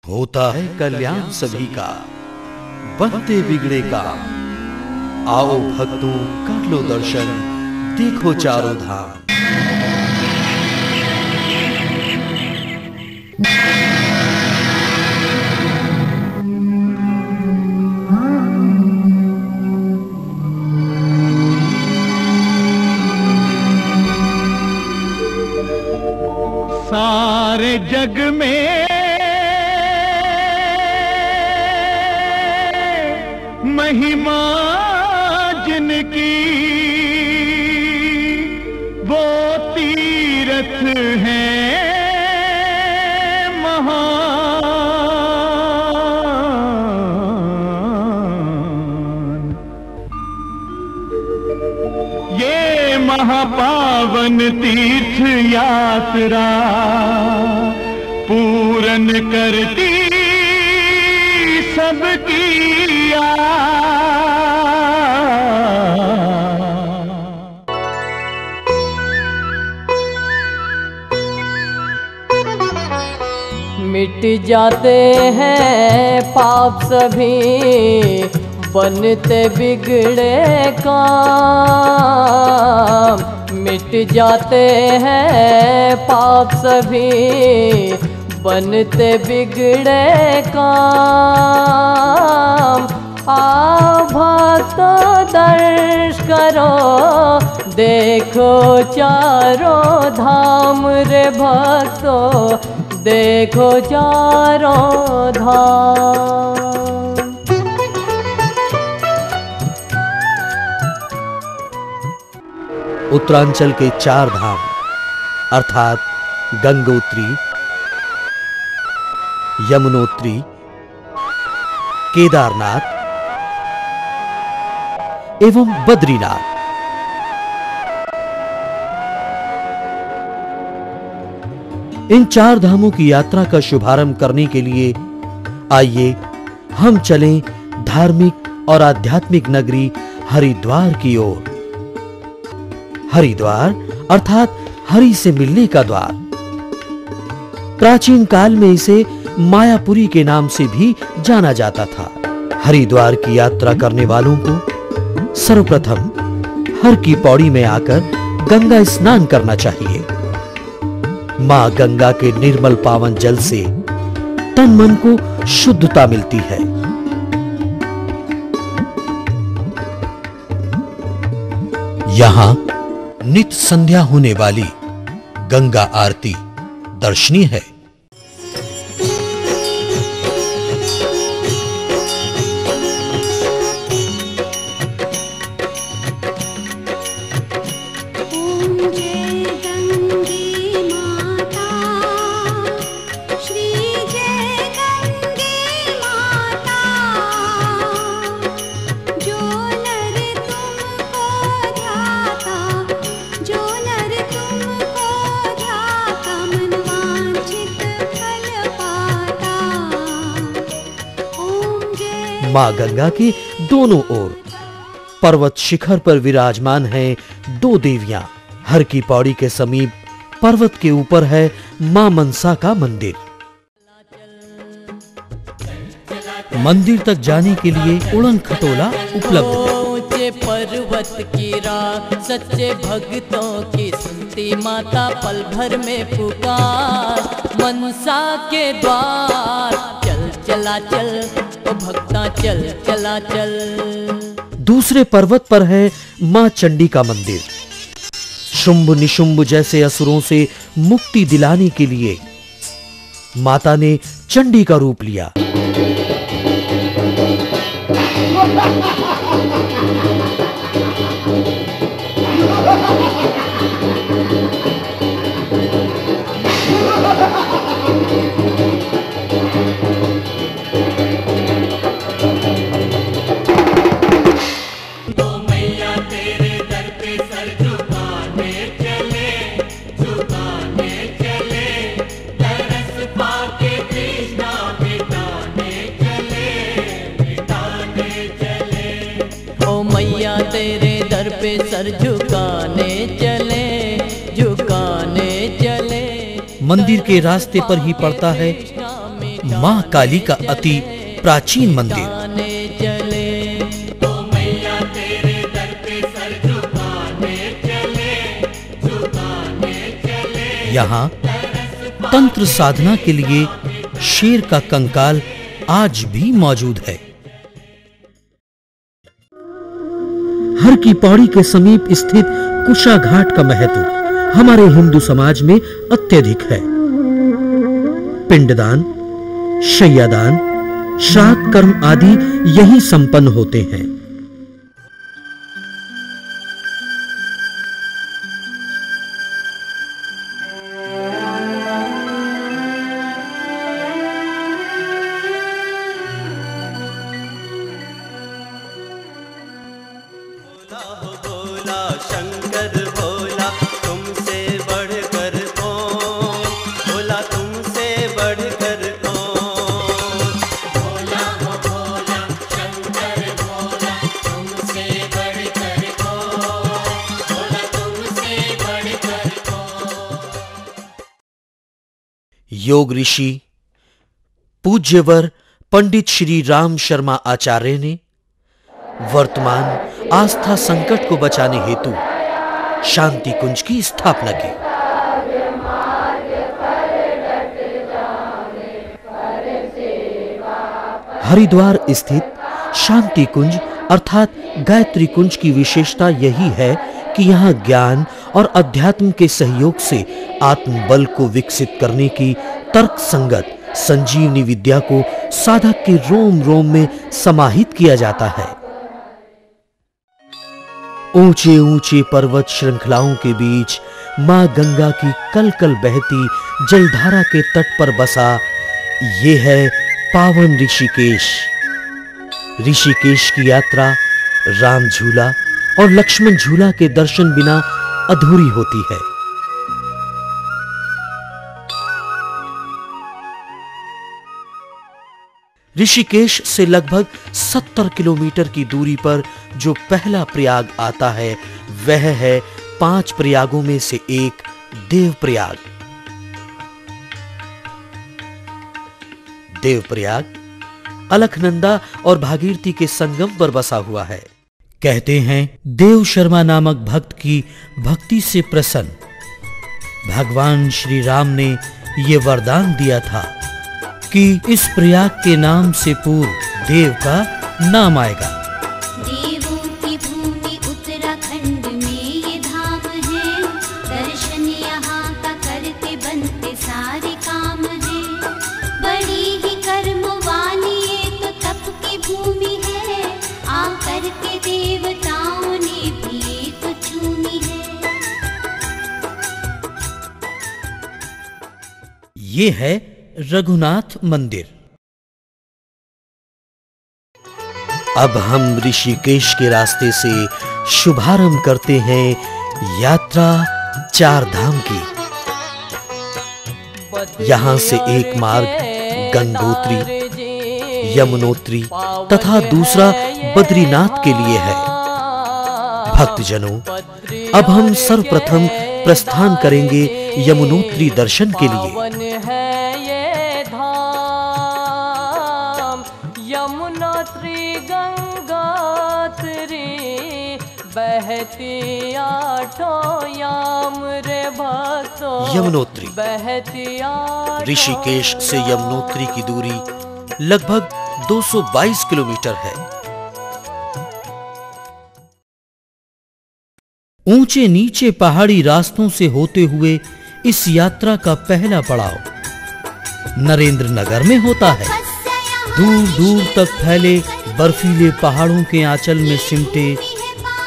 होता है कल्याण सभी का, बनते बिगड़े का। आओ भक्तों कर लो दर्शन, देखो चारों धाम। सारे जग में महिमा जिनकी, वो तीर्थ है महान। ये महापावन तीर्थ यात्रा पूर्ण करती सबकी मिट जाते हैं पाप सभी, बनते बिगड़े काम। मिट जाते हैं पाप सभी, बनते बिगड़े काम। आओ भक्तों दर्श करो, देखो चारों धाम रे भक्तों, देखो चारों धाम। उत्तरांचल के 4 धाम अर्थात गंगोत्री, यमुनोत्री, केदारनाथ एवं बद्रीनाथ। इन 4 धामों की यात्रा का शुभारंभ करने के लिए आइए हम चलें धार्मिक और आध्यात्मिक नगरी हरिद्वार की ओर। हरिद्वार अर्थात हरि से मिलने का द्वार। प्राचीन काल में इसे मायापुरी के नाम से भी जाना जाता था। हरिद्वार की यात्रा करने वालों को सर्वप्रथम हर की पौड़ी में आकर गंगा स्नान करना चाहिए। मां गंगा के निर्मल पावन जल से तन मन को शुद्धता मिलती है। यहां नित्य संध्या होने वाली गंगा आरती दर्शनीय है। मां गंगा के दोनों ओर पर्वत शिखर पर विराजमान हैं 2 देवियां। हर की पौड़ी के समीप पर्वत के ऊपर है मां मनसा का मंदिर। मंदिर तक जाने के लिए उड़न खटोला उपलब्ध है। ऊंचे पर्वत की राह, सच्चे भक्तों की सुनती माता, पल भर में पुकार मनसा के द्वार। चल चला चल ओ भक्ता, चल चला चल। दूसरे पर्वत पर है मां चंडी का मंदिर। शुंभ निशुंभ जैसे असुरों से मुक्ति दिलाने के लिए माता ने चंडी का रूप लिया। तेरे दर पे सर झुकाने चले, झुकाने चले। मंदिर के रास्ते पर ही पड़ता है मां काली का अति प्राचीन मंदिर। यहाँ तंत्र साधना के लिए शेर का कंकाल आज भी मौजूद है। हर की पौड़ी के समीप स्थित कुशा घाट का महत्व हमारे हिंदू समाज में अत्यधिक है। पिंडदान, शय्यादान, श्राद्ध कर्म आदि यही संपन्न होते हैं। योग ऋषि पूज्यवर पंडित श्री राम शर्मा आचार्य ने वर्तमान आस्था संकट को बचाने हेतु शांति कुंज की स्थापना की। हरिद्वार स्थित शांति कुंज अर्थात गायत्री कुंज की विशेषता यही है कि यहाँ ज्ञान और अध्यात्म के सहयोग से आत्मबल को विकसित करने की तर्क संगत संजीवनी विद्या को साधक के रोम रोम में समाहित किया जाता है। ऊंचे ऊंचे पर्वत श्रृंखलाओं के बीच मां गंगा की कलकल बहती जलधारा के तट पर बसा ये है पावन ऋषिकेश। ऋषिकेश की यात्रा राम झूला और लक्ष्मण झूला के दर्शन बिना अधूरी होती है। ऋषिकेश से लगभग 70 किलोमीटर की दूरी पर जो पहला प्रयाग आता है वह है 5 प्रयागों में से एक देवप्रयाग। देवप्रयाग अलकनंदा और भागीरथी के संगम पर बसा हुआ है। कहते हैं देव शर्मा नामक भक्त की भक्ति से प्रसन्न भगवान श्री राम ने ये वरदान दिया था कि इस प्रयाग के नाम से पूर्व देव का नाम आएगा। देवों की भूमि उत्तराखंड में ये धाम है, दर्शन यहाँ का करते बनते सारे काम है। बड़ी ही कर्मवानी ये तो तप की भूमि है, आकर के देवताओं ने भी तो चुनी है। ये है रघुनाथ मंदिर। अब हम ऋषिकेश के रास्ते से शुभारंभ करते हैं यात्रा 4 धाम की। यहाँ से एक मार्ग गंगोत्री, यमुनोत्री तथा दूसरा बद्रीनाथ के लिए है। भक्तजनों, अब हम सर्वप्रथम प्रस्थान करेंगे यमुनोत्री दर्शन के लिए। यमुनोत्री गंगोत्री बहती आठों याम रे भक्तों। यमुनोत्री बहती ऋषिकेश से यमुनोत्री की दूरी लगभग 222 किलोमीटर है। ऊंचे नीचे पहाड़ी रास्तों से होते हुए इस यात्रा का पहला पड़ाव नरेंद्र नगर में होता है। दूर दूर तक फैले बर्फीले पहाड़ों के आंचल में सिमटे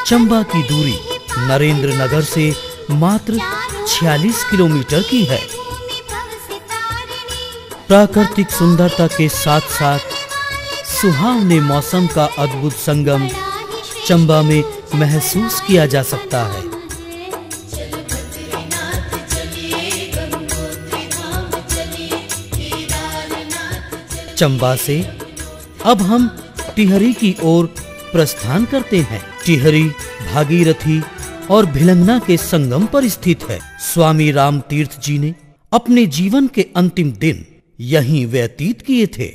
चंबा की दूरी नरेंद्र नगर से मात्र 46 किलोमीटर की है। प्राकृतिक सुंदरता के साथ साथ सुहावने मौसम का अद्भुत संगम चंबा में महसूस किया जा सकता है। चंबा से अब हम टिहरी की ओर प्रस्थान करते हैं। टिहरी भागीरथी और भिलंगना के संगम पर स्थित है। स्वामी राम तीर्थ जी ने अपने जीवन के अंतिम दिन यहीं व्यतीत किए थे।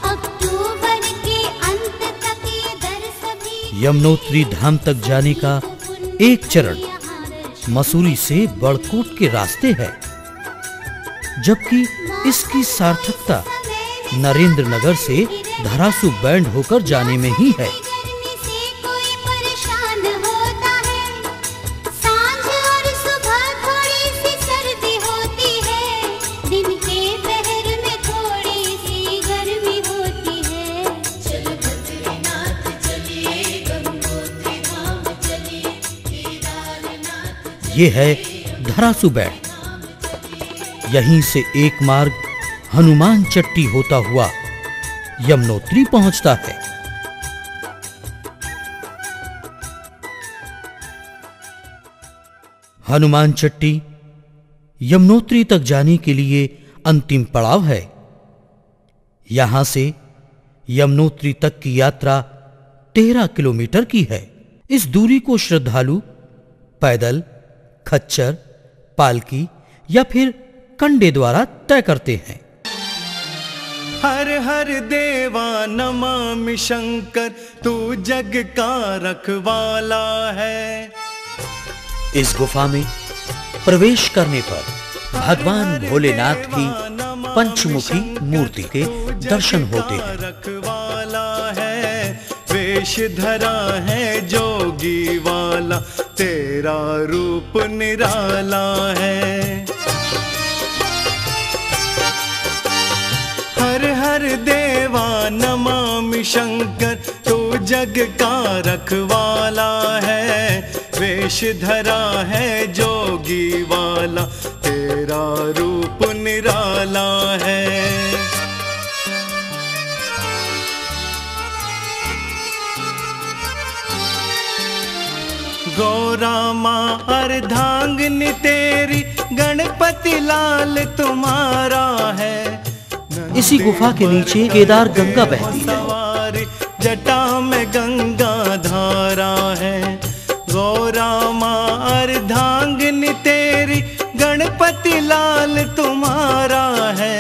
अक्टूबर के अंत तक ये दर सभी यमुनोत्री धाम तक जाने का एक चरण मसूरी से बड़कोट के रास्ते है, जबकि इसकी सार्थकता नरेंद्र नगर से धरासू बैंड होकर जाने में ही है। गर्मी से कोई परेशान होता है, सांझ और सुबह थोड़ी सी सर्दी होती है, दिन के पहर में थोड़ी सी गर्मी होती है। चल बद्रीनाथ चलिए, गंगोत्री धाम चलिए, केदारनाथ। ये है धरासू बैंड। यहीं से एक मार्ग हनुमान चट्टी होता हुआ यमुनोत्री पहुंचता है। हनुमान चट्टी यमुनोत्री तक जाने के लिए अंतिम पड़ाव है। यहां से यमुनोत्री तक की यात्रा 13 किलोमीटर की है। इस दूरी को श्रद्धालु पैदल, खच्चर, पालकी या फिर कंडे द्वारा तय करते हैं। हर हर देवा नमामि शंकर, तू जग का रखवाला है। इस गुफा में प्रवेश करने पर भगवान भोलेनाथ की पंचमुखी मूर्ति के दर्शन होते हैं। रखवाला है, वेश धरा है जोगी वाला, तेरा रूप निराला है। हर हर देवा नमामि शंकर, तू जग का रखवाला है, वेश धरा है जोगी वाला, तेरा रूप निराला है। गौरा माँ अर्धांगिनी तेरी, गणपति लाल तुम्हारा है। इसी गुफा के नीचे केदार गंगा बहती है। सवारी जटा में गंगा धारा है। गौरा माँ अर्धांगिनी तेरी, गणपति लाल तुम्हारा है।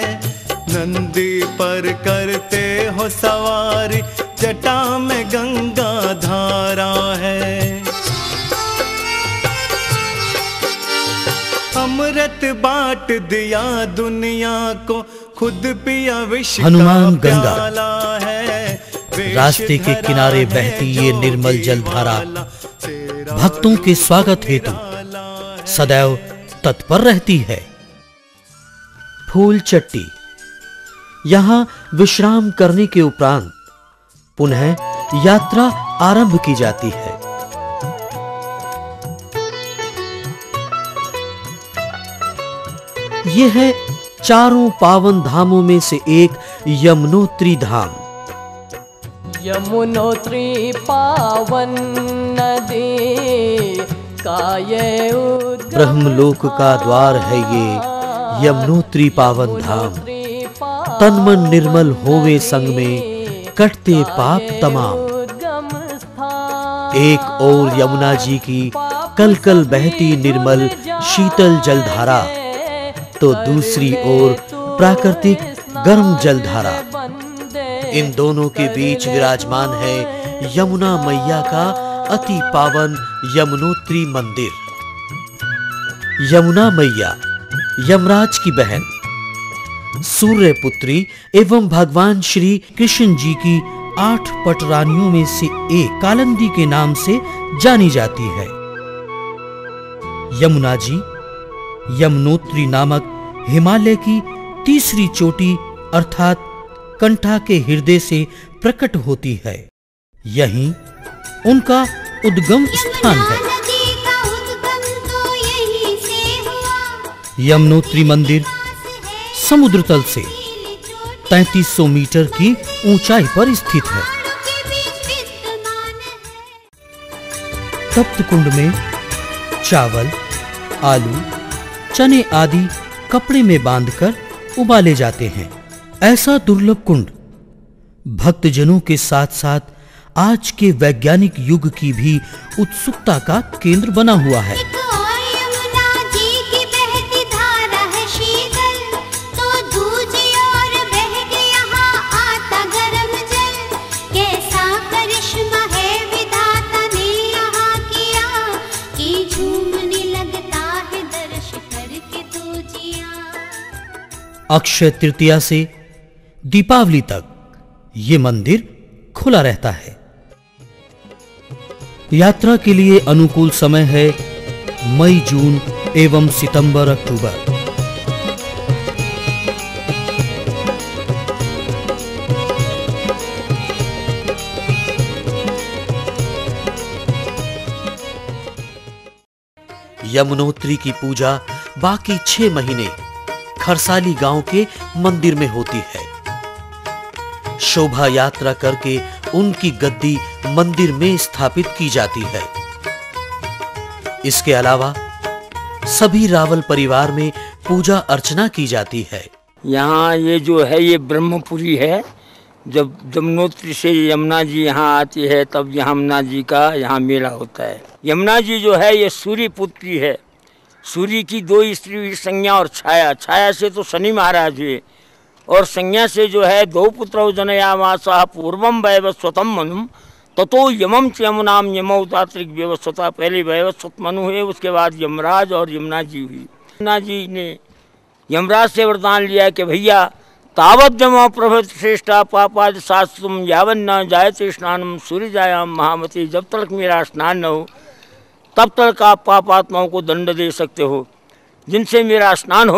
नंदी पर करते हो सवारी, जटा में गंगा धारा है। अमृत बांट दिया दुनिया को, खुद पिया विश्व हनुमान का गंगा। प्याला है। रास्ते के किनारे बहती ये निर्मल जलधारा भक्तों के स्वागत हेतु सदैव तत्पर रहती है। फूल चट्टी। यहां विश्राम करने के उपरांत पुनः यात्रा आरंभ की जाती है। यह है चारों पावन धामों में से एक यमुनोत्री धाम। यमुनोत्री पावन नदी का ये उद्गम ब्रह्मलोक का द्वार है ये यमुनोत्री पावन धाम। तन मन निर्मल होवे संग में कटते पाप तमाम। एक ओर यमुना जी की कल कल बहती निर्मल शीतल जलधारा, तो दूसरी ओर प्राकृतिक गर्म जलधारा। इन दोनों के बीच विराजमान है यमुना मैया का अति पावन यमुनोत्री मंदिर। यमुना मैया यमराज की बहन, सूर्य पुत्री एवं भगवान श्री कृष्ण जी की 8 पटरानियों में से एक कालिंदी के नाम से जानी जाती है। यमुना जी यमुनोत्री नामक हिमालय की तीसरी चोटी अर्थात कंठा के हृदय से प्रकट होती है। यहीं उनका उद्गम स्थान है। नदी का उद्गम तो यहीं से हुआ। यमुनोत्री मंदिर समुद्र तल से 3300 मीटर की ऊंचाई पर स्थित है। तप्त कुंड में चावल, आलू, चने आदि कपड़े में बांधकर उबाले जाते हैं। ऐसा दुर्लभ कुंड भक्तजनों के साथ साथ आज के वैज्ञानिक युग की भी उत्सुकता का केंद्र बना हुआ है। एक और यमुना जी की बहती धारा है शीतल, तो दूज अक्षय तृतीया से दीपावली तक ये मंदिर खुला रहता है। यात्रा के लिए अनुकूल समय है मई, जून एवं सितंबर, अक्टूबर। यमुनोत्री की पूजा बाकी 6 महीने खरसाली गांव के मंदिर में होती है। शोभा यात्रा करके उनकी गद्दी मंदिर में स्थापित की जाती है। इसके अलावा सभी रावल परिवार में पूजा अर्चना की जाती है। यहाँ ये जो है ये ब्रह्मपुरी है। जब यमुनोत्री से यमुना जी यहाँ आती है तब यमुना जी का यहाँ मेला होता है। यमुना जी जो है ये सूर्य पुत्री है। सूर्य की 2 स्त्री हुई, संज्ञा और छाया। छाया से तो शनि महाराज हुए और संज्ञा से जो है 2 पुत्र जनयामासा पूर्वम वैवस्वतम मनुम ततो यमम च यमुनाम यमौतात्रिक व्यवस्था। पहले वैवस्वत मनु हुए, उसके बाद यमराज और यमुना जी हुई। यमुना जी ने यमराज से वरदान लिया कि भैया तावत जमा प्रभृत श्रेष्ठा पापाद शास्त्रम यावन न जायते स्नानम सूर्य जायाम महामती। जब तक मेरा स्नान न हो तब तक आप पापात्माओं को दंड दे सकते हो। जिनसे मेरा स्नान हो